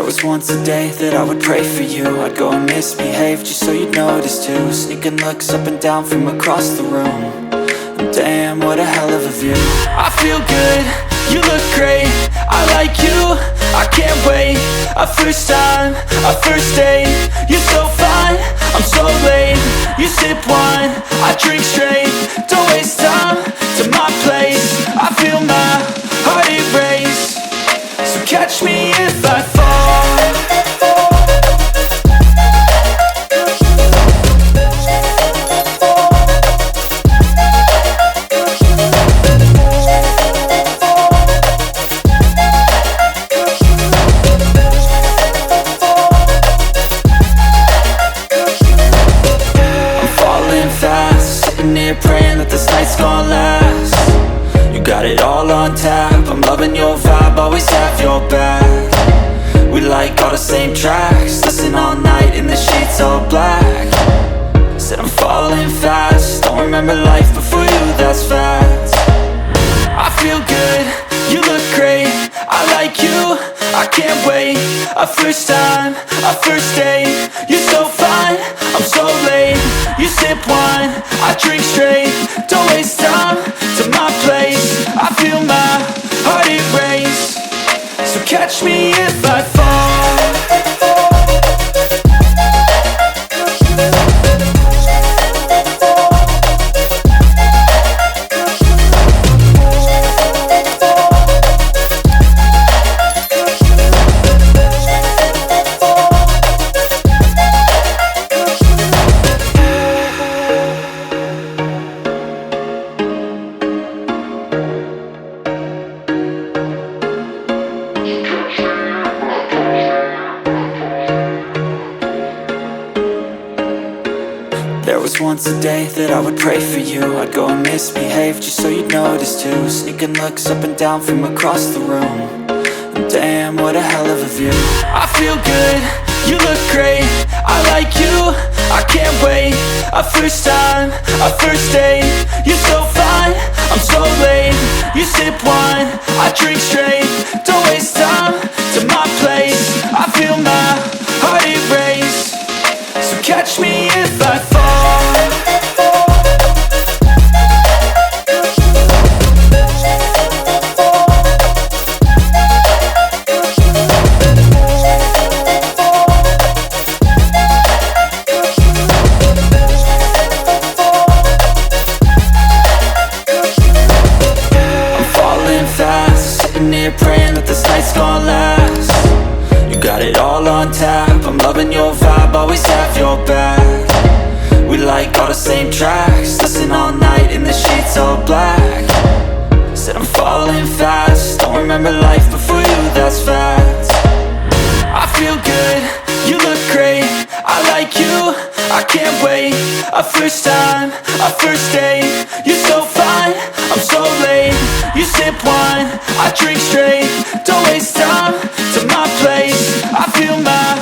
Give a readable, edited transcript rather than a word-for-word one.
was once a day that I would pray for you. I'd go and misbehave just so you'd notice too. Sneaking looks up and down from across the room. And damn, what a hell of a view. I feel good, you look great, I like you, I can't wait. A first time, a first date, you're so fine, I'm so late. You sip wine, I drink straight, don't waste time to my place. I feel my heart erase, so catch me if I fall. Praying that this night's gonna last. You got it all on tap, I'm loving your vibe, always have your back. We like all the same tracks, listen all night in the sheets all black. Said I'm falling fast, don't remember life before you, that's fact. I feel good, you look great, I like you, I can't wait. A first time, a first date, you're so fine, I'm so late. You sip wine, I drink straight, don't waste time to my place. I feel my heart erase, so catch me if I fall. There was once a day that I would pray for you. I'd go and misbehave just so you'd notice too. Sneaking looks up and down from across the room. And damn, what a hell of a view. I feel good, you look great, I like you, I can't wait. A first time, a first date, you're so fine, I'm so late. You sip wine, I drink straight, don't waste time to my place. I feel my heart erase, so catch me if I fall. Praying that this night's gonna last. You got it all on tap, I'm loving your vibe, always have your back. We like all the same tracks, listen all night in the sheets all black. Said I'm falling fast, don't remember life before you, that's fact. I feel good, you look great, I like you, I can't wait. A first time, a first date, you're so fine, I'm so late. You sip wine, I drink straight, don't waste time to my place. I feel my